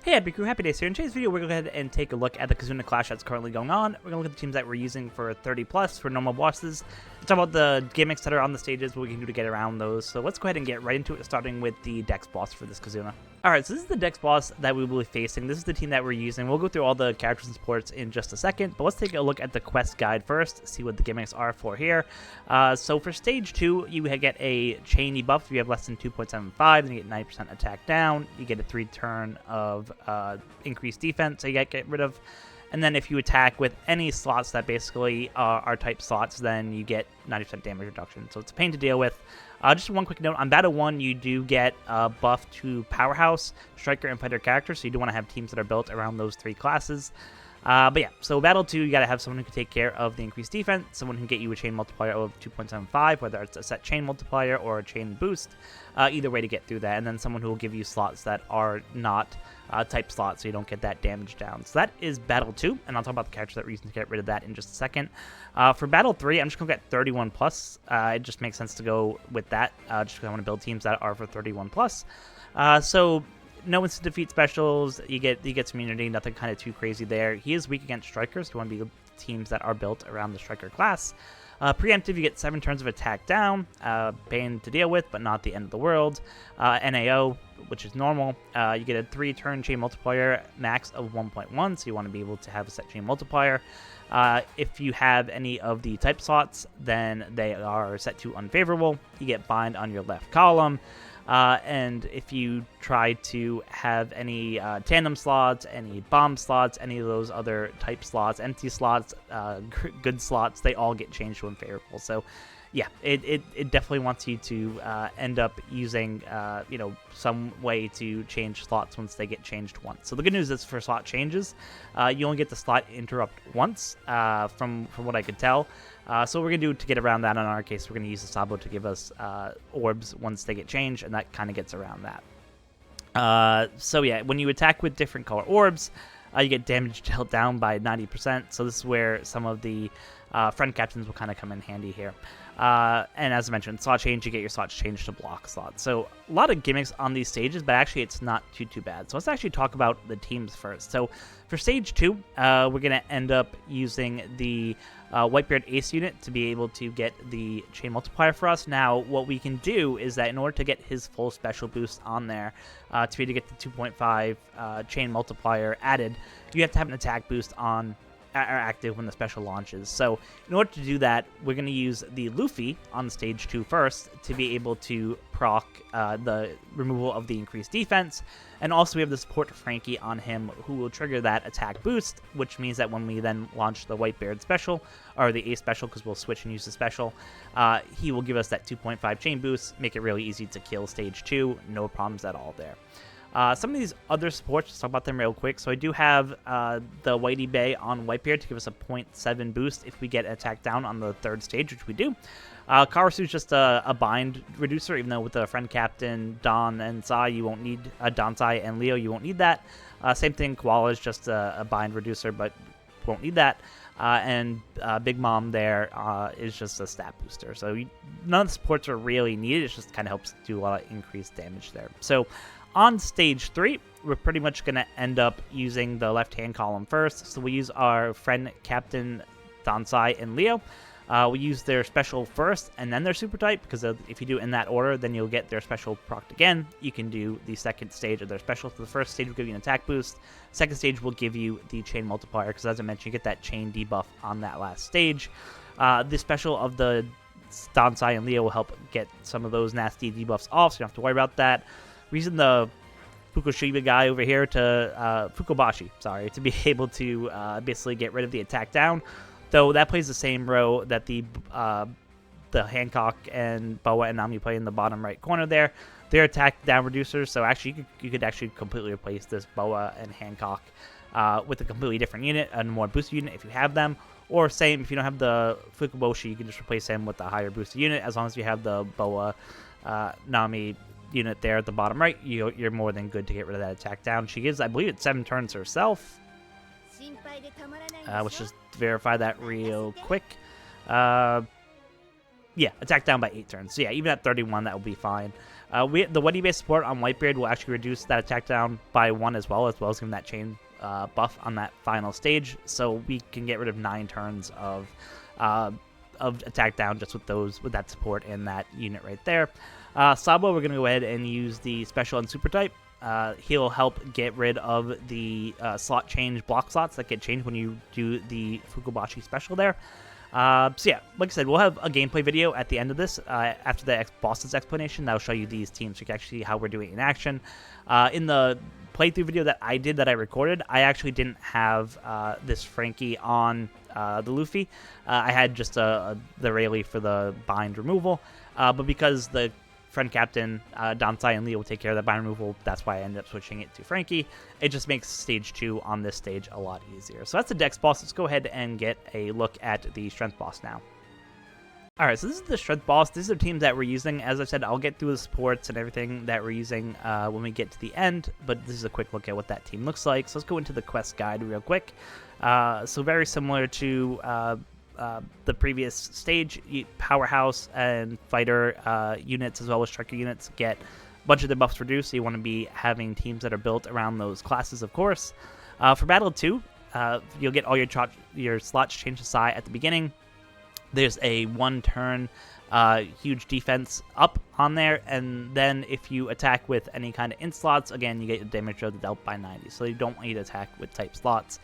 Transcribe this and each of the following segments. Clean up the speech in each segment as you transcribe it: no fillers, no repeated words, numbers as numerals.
Hey HappiCrew, HappiDaze here. In today's video, we're going to go ahead and take a look at the Kizuna Clash that's currently going on. We're going to look at the teams that we're using for 30 plus for normal bosses. Talk about the gimmicks that are on the stages, what we can do to get around those. So let's go ahead and get right into it, starting with the DEX boss for this Kizuna. Alright, so this is the DEX boss that we will be facing. This is the team that we're using. We'll go through all the characters and supports in just a second, but let's take a look at the quest guide first, see what the gimmicks are for here. So for stage 2, you get a chain debuff if you have less than 2.75, then you get 90% attack down. You get a 3-turn of increased defense, so you get rid of. And then if you attack with any slots that basically are type slots, then you get 90% damage reduction. So it's a pain to deal with. Just one quick note, on Battle 1, you do get a buff to Powerhouse, Striker, and Fighter characters, so you do want to have teams that are built around those 3 classes. But yeah, so Battle 2, you got to have someone who can take care of the increased defense, someone who can get you a chain multiplier of 2.75, whether it's a set chain multiplier or a chain boost, either way to get through that, and then someone who will give you slots that are not type slots, so you don't get that damage down. So that is Battle 2, and I'll talk about the characters that we're using to get rid of that in just a second. For Battle 3, I'm just going to get 31 plus. It just makes sense to go with that, just because I want to build teams that are for 31 plus. So no instant defeat specials, you get some immunity, nothing kind of too crazy there. He is weak against strikers, so you want to be teams that are built around the striker class. Preemptive, you get 7 turns of attack down, pain to deal with, but not the end of the world. NAO, which is normal, you get a 3-turn chain multiplier, max of 1.1, so you want to be able to have a set chain multiplier. If you have any of the type slots, then they are set to unfavorable. You get bind on your left column. And if you try to have any tandem slots, any bomb slots, any of those other type slots, empty slots, good slots, they all get changed to unfavorable. So yeah, it definitely wants you to end up using some way to change slots once they get changed once. So the good news is for slot changes, you only get the slot interrupt once, from what I could tell. So what we're going to do to get around that, in our case, we're going to use the Sabo to give us orbs once they get changed, and that kind of gets around that. So yeah, when you attack with different color orbs, you get damage dealt down by 90%, so this is where some of the friend captains will kind of come in handy here. And as I mentioned, slot change, you get your slots changed to block slots. So a lot of gimmicks on these stages, but actually it's not too bad. So let's actually talk about the teams first. So for stage 2, we're going to end up using the Whitebeard Ace unit to be able to get the chain multiplier for us. Now, what we can do is that in order to get his full special boost on there, to be able to get the 2.5 chain multiplier added, you have to have an attack boost on are active when the special launches. So in order to do that, we're going to use the Luffy on stage 2 first to be able to proc the removal of the increased defense, and also we have the support Frankie on him who will trigger that attack boost, which means that when we then launch the Whitebeard special, or the Ace special, because we'll switch and use the special, he will give us that 2.5 chain boost, make it really easy to kill stage 2, no problems at all there. Some of these other supports, let's talk about them real quick. So I do have the Whitey Bay on Whitebeard to give us a 0.7 boost if we get attacked down on the 3rd stage, which we do. Karasu is just a bind reducer, even though with the friend captain Don and Sai, you won't need Don, Sai, and Leo, you won't need that. Same thing, Koala is just a bind reducer, but won't need that. And Big Mom there is just a stat booster. So none of the supports are really needed. It just kind of helps do a lot of increased damage there. So on stage 3, we're pretty much going to end up using the left-hand column first. So we use our friend Captain Donsai and Leo. We use their special first and then their super type, because if you do it in that order, then you'll get their special procced again. You can do the 2nd stage of their special. So the 1st stage will give you an attack boost. 2nd stage will give you the chain multiplier, because as I mentioned, you get that chain debuff on that last stage. The special of the Donsai and Leo will help get some of those nasty debuffs off, so you don't have to worry about that. We're using the Fukushima guy over here to Fukobashi, sorry, to be able to basically get rid of the attack down. Though that plays the same role that the Hancock and Boa and Nami play in the bottom right corner there. They're attack down reducers, so actually you could actually completely replace this Boa and Hancock with a completely different unit, a more boosted unit if you have them. Or same, if you don't have the Fukuboshi, you can just replace him with a higher boosted unit. As long as you have the Boa Nami unit there at the bottom right, you're more than good to get rid of that attack down. She gives, I believe, it's 7 turns herself. Let's just verify that real quick. Yeah, attack down by 8 turns. So yeah, even at 31, that will be fine. The Weddy base support on Whitebeard will actually reduce that attack down by 1 as well as giving that chain buff on that final stage, so we can get rid of 9 turns of attack down just with that support and that unit right there. Sabo, we're going to go ahead and use the special and super type. He'll help get rid of the slot change block slots that get changed when you do the Fukubashi special there. So yeah, like I said, we'll have a gameplay video at the end of this after the boss's explanation. That'll show you these teams so you can actually see how we're doing it in action. In the playthrough video that I recorded, I actually didn't have this Frankie on the Luffy. I had just the Rayleigh for the bind removal, but because the friend captain Dansai and Leo will take care of that bind removal, that's why I ended up switching it to Frankie. It just makes stage 2 on this stage a lot easier. So that's the Dex boss. Let's go ahead and get a look at the strength boss now. Alright, so this is the strength boss. These are the teams that we're using. As I said, I'll get through the supports and everything that we're using when we get to the end, but this is a quick look at what that team looks like. So let's go into the quest guide real quick. So very similar to the previous stage, powerhouse and fighter units as well as striker units get a bunch of the buffs reduced, so you want to be having teams that are built around those classes, of course. For Battle 2, you'll get all your slots changed to Sai at the beginning. There's a 1-turn huge defense up on there, and then if you attack with any kind of int slots, again, you get your damage dealt by 90, so you don't want you to attack with type slots.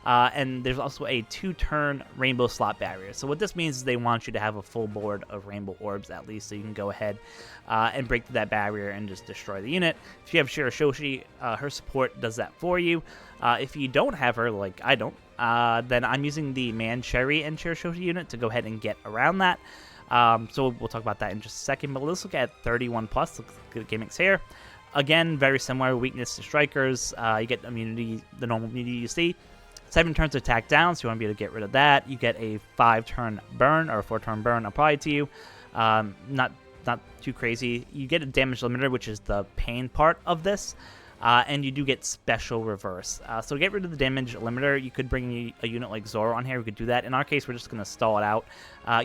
And there's also a 2-turn rainbow slot barrier. So what this means is they want you to have a full board of rainbow orbs at least, so you can go ahead and break through that barrier and just destroy the unit. If you have Shiroshoshi, her support does that for you. If you don't have her, like I don't, then I'm using the Man Cherry and Shiroshoshi unit to go ahead and get around that. So we'll talk about that in just a second, but let's look at 31 plus. Look at the gimmicks here. Again, very similar weakness to strikers. You get immunity, the normal immunity you see. 7 turns of attack down, so you want to be able to get rid of that. You get a 5-turn burn or a 4-turn burn applied to you. Not too crazy. You get a damage limiter, which is the pain part of this. And you do get special reverse. So to get rid of the damage limiter, you could bring a unit like Zoro on here. We could do that. In our case, we're just going to stall it out.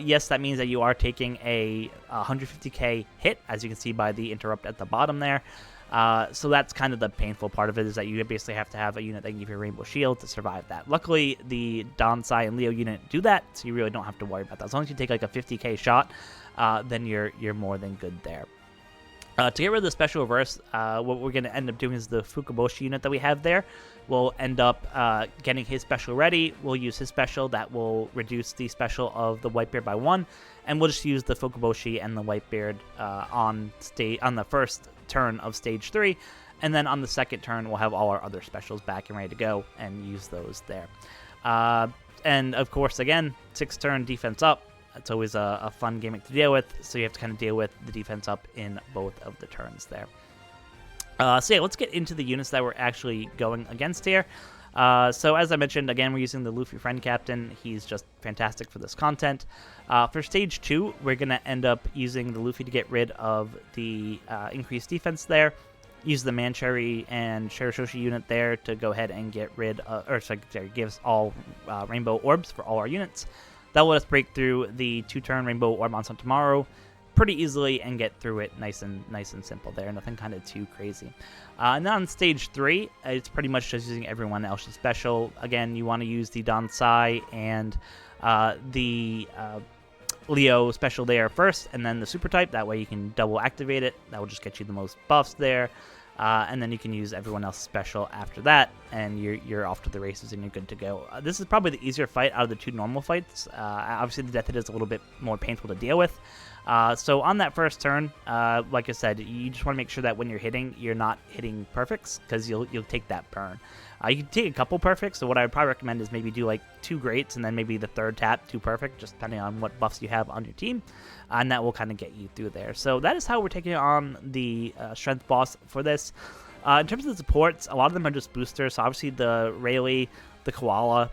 Yes, that means that you are taking a 150k hit, as you can see by the interrupt at the bottom there. So that's kind of the painful part of it, is that you basically have to have a unit that can give you a Rainbow Shield to survive that. Luckily, the Dansai and Leo unit do that, so you really don't have to worry about that. As long as you take like a 50k shot, then you're more than good there. To get rid of the special reverse, what we're going to end up doing is the Fukuboshi unit that we have there. We'll end up getting his special ready. We'll use his special. That will reduce the special of the Whitebeard by 1. And we'll just use the Fukuboshi and the Whitebeard on the first turn of stage 3. And then on the second turn, we'll have all our other specials back and ready to go and use those there. And of course, again, 6-turn defense up. It's always a fun gimmick to deal with, so you have to kind of deal with the defense up in both of the turns there. So yeah, let's get into the units that we're actually going against here. So as I mentioned, again, we're using the Luffy Friend Captain. He's just fantastic for this content. For Stage 2, we're going to end up using the Luffy to get rid of the increased defense there. Use the Mancherry and Shiroshoshi unit there to go ahead and get rid of, give us all rainbow orbs for all our units. That will let us break through the 2-turn Rainbow Orb on tomorrow pretty easily and get through it nice and simple there. Nothing kind of too crazy. And then on Stage 3, it's pretty much just using everyone else's special. Again, you want to use the Dansai and the Leo special there first, and then the Super Type. That way you can double activate it. That will just get you the most buffs there. And then you can use everyone else's special after that, and you're off to the races and you're good to go. This is probably the easier fight out of the 2 normal fights. Obviously, the Death Hit is a little bit more painful to deal with. So on that first turn, like I said, you just want to make sure that when you're hitting, you're not hitting perfects, because you'll take that burn. You can take a couple perfects, so what I would probably recommend is maybe do like 2 greats and then maybe the 3rd tap, 2 perfect, just depending on what buffs you have on your team, and that will kind of get you through there. So that is how we're taking on the strength boss for this. In terms of the supports, a lot of them are just boosters, so obviously the Rayleigh, the Koala,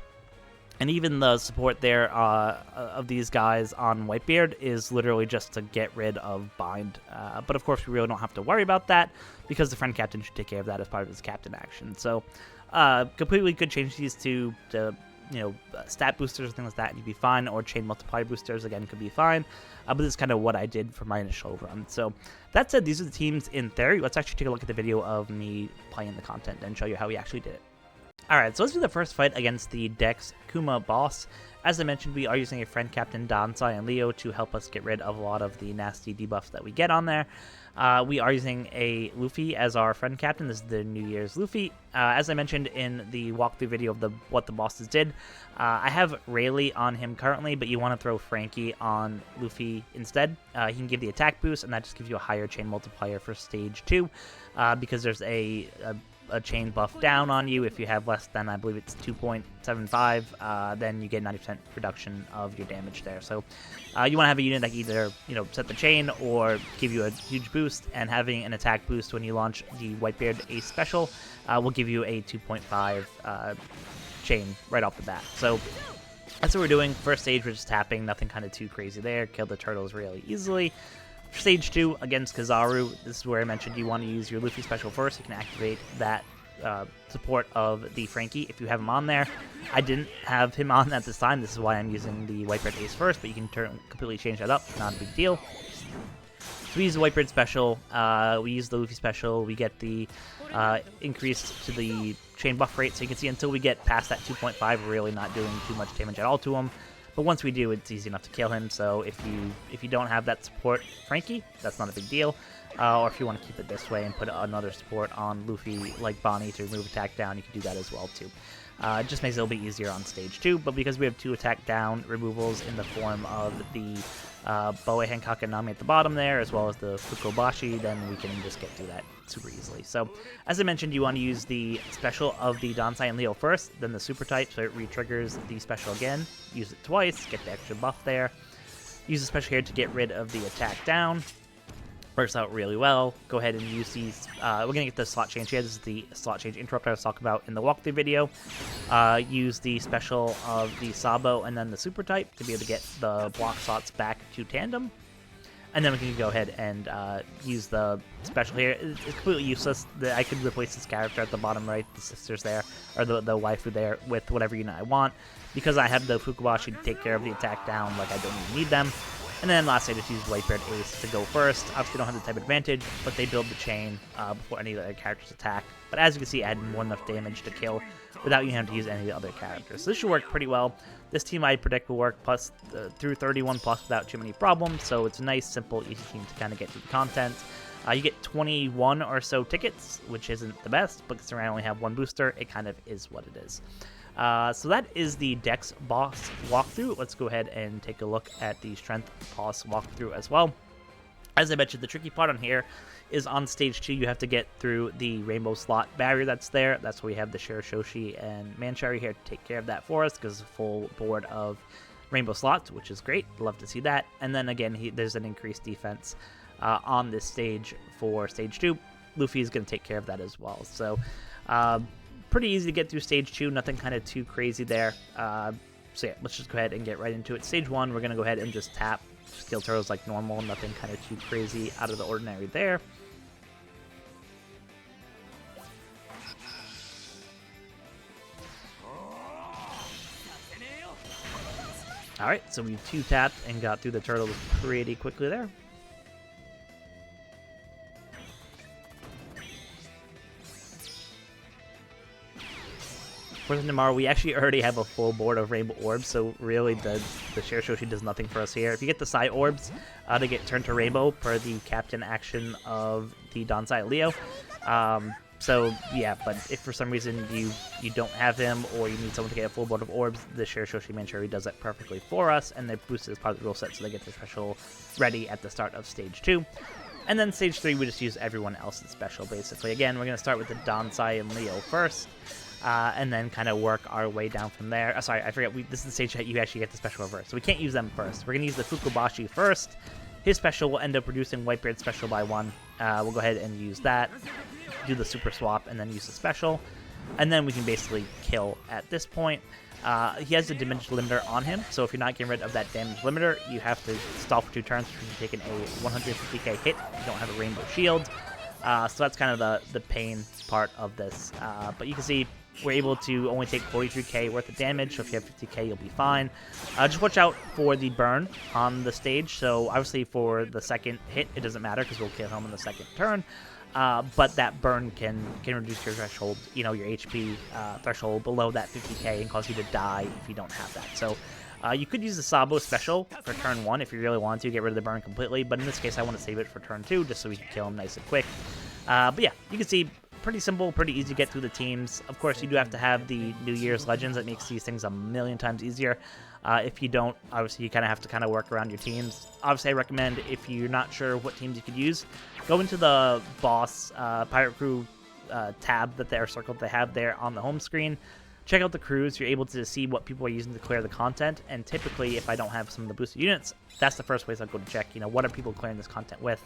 and even the support there of these guys on Whitebeard is literally just to get rid of bind. But of course, we really don't have to worry about that, because the friend captain should take care of that as part of his captain action. So completely could change these to stat boosters or things like that, and you'd be fine, or chain multiplier boosters, again, could be fine. But this is kind of what I did for my initial run. So that said, these are the teams in theory. Let's actually take a look at the video of me playing the content and show you how we actually did it. Alright, so let's do the first fight against the DEX Kuma boss. As I mentioned, we are using a friend captain, Dansai and Leo, to help us get rid of a lot of the nasty debuffs that we get on there. We are using a Luffy as our friend captain. This is the New Year's Luffy. As I mentioned in the walkthrough video of what the bosses did, I have Rayleigh on him currently, but you want to throw Frankie on Luffy instead. He can give the attack boost, and that just gives you a higher chain multiplier for stage 2, because there's a chain buff down on you. If you have less than, I believe it's 2.75, then you get 90% reduction of your damage there. So you want to have a unit that can either set the chain or give you a huge boost, and having an attack boost when you launch the Whitebeard Ace special will give you a 2.5 chain right off the bat. So that's what we're doing. First stage, we're just tapping, nothing kind of too crazy there. Kill the turtles really easily. Stage 2 against Kizaru, this is where I mentioned you want to use your Luffy special first. You can activate that support of the Frankie if you have him on there. I didn't have him on at this time. This is why I'm using the Whitebeard Ace first, but you can completely change that up. Not a big deal. So we use the Whitebeard special. We use the Luffy special. We get the increase to the chain buff rate. So you can see until we get past that 2.5, we're really not doing too much damage at all to him. But once we do, it's easy enough to kill him. So if you don't have that support Frankie, that's not a big deal. Or if you want to keep it this way and put another support on Luffy like Bonnie to remove attack down, you can do that as well too. It just makes it a little bit easier on stage 2. But because we have 2 attack down removals in the form of the Boei Hancock and Nami at the bottom there, as well as the Fukobashi, then we can just get through that super easily. So, as I mentioned, you want to use the special of the Dansai and Leo first, then the super type, so it re-triggers the special again. Use it twice, get the extra buff there. Use the special here to get rid of the attack down. Works out really well. Go ahead and use these. We're going to get the slot change here. This is the slot change interrupt I was talking about in the walkthrough video. Use the special of the Sabo and then the super type to be able to get the block slots back to tandem. And then we can go ahead and use the special here. It's completely useless. I could replace this character at the bottom right, the sisters there, or the waifu there, with whatever unit I want. Because I have the Fukubashi to take care of the attack down, like I don't even need them. And then lastly, I just use Whitebeard Ace to go first. Obviously, don't have the type advantage, but they build the chain before any of the other characters attack. But as you can see, I had more than enough damage to kill without you having to use any of the other characters. So this should work pretty well. This team I predict will work plus through 31 plus without too many problems. So it's a nice, simple, easy team to kind of get through the content. You get 21 or so tickets, which isn't the best, but considering I only have 1 booster, it kind of is what it is. So that is the Dex boss walkthrough. Let's go ahead and take a look at the strength boss walkthrough as well. As I mentioned, the tricky part on here is on stage 2, you have to get through the rainbow slot barrier that's there. That's where we have the Shirishoshi and Manchari here to take care of that for us, because it's a full board of rainbow slots, which is great. Love to see that. And then again, there's an increased defense on this stage for stage 2. Luffy is going to take care of that as well. So, pretty easy to get through stage 2, nothing kind of too crazy there. So yeah, let's just go ahead and get right into it. Stage 1, we're going to go ahead and just tap, just kill turtles like normal, nothing kind of too crazy out of the ordinary there. Alright, so we 2-tapped and got through the turtles pretty quickly there. For tomorrow, we actually already have a full board of rainbow orbs, so really the Shirishoshi does nothing for us here. If you get the Sai orbs, they get turned to rainbow per the captain action of the Dansai Leo. So yeah, but if for some reason you don't have him, or you need someone to get a full board of orbs, the Shirishoshi Manchuri does that perfectly for us, and they're boosted as part of the rule set, so they get their special ready at the start of stage 2. And then stage 3, we just use everyone else's special, basically. Again, we're going to start with the Dansai and Leo first. And then kind of work our way down from there. Sorry, I forgot. This is the stage that you actually get the special reverse. So we can't use them first. We're going to use the Fukubashi first. His special will end up reducing Whitebeard's special by 1. We'll go ahead and use that. Do the super swap and then use the special. And then we can basically kill at this point. He has a damage limiter on him. So if you're not getting rid of that damage limiter, you have to stall for 2 turns because you're taking a 150k hit. You don't have a rainbow shield. So that's kind of the pain part of this. But you can see we're able to only take 43k worth of damage, so if you have 50k, you'll be fine. Just watch out for the burn on the stage, so obviously for the second hit, it doesn't matter because we'll kill him on the second turn. But that burn can reduce your threshold, you know, your HP threshold below that 50k and cause you to die if you don't have that. So you could use the Sabo special for turn 1 if you really want to get rid of the burn completely, but in this case I want to save it for turn 2 just so we can kill him nice and quick. But yeah, you can see pretty simple, pretty easy to get through the teams. Of course, you do have to have the New Year's Legends that makes these things a million times easier. If you don't, obviously you kind of have to kind of work around your teams. Obviously, I recommend if you're not sure what teams you could use, go into the boss Pirate Crew tab that they're circled they have there on the home screen. Check out the crews. You're able to see what people are using to clear the content, and typically if I don't have some of the boosted units, that's the first place I'll go to check, you know, what are people clearing this content with,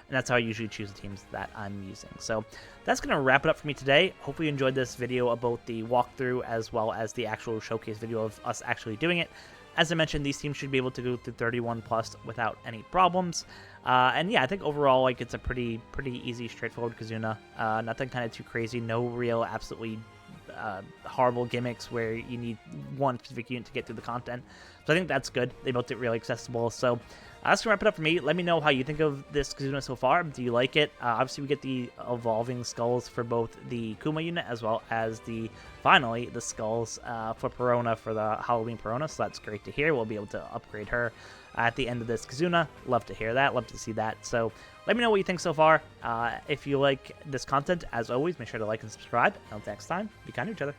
and that's how I usually choose the teams that I'm using. So that's going to wrap it up for me today. Hopefully you enjoyed this video about the walkthrough as well as the actual showcase video of us actually doing it. As I mentioned, these teams should be able to go through 31 plus without any problems. And yeah, I think overall, like, it's a pretty easy, straightforward Kizuna. Nothing kind of too crazy. No real, absolutely horrible gimmicks where you need one specific unit to get through the content. So I think that's good. They built it really accessible. So that's going to wrap it up for me. Let me know how you think of this Kizuna so far. Do you like it? Obviously, we get the evolving skulls for both the Kuma unit as well as finally, the skulls for Perona for the Halloween Perona. So that's great to hear. We'll be able to upgrade her at the end of this Kizuna. Love to hear that. Love to see that. So let me know what you think so far. If you like this content, as always, make sure to like and subscribe. Until next time, be kind to each other.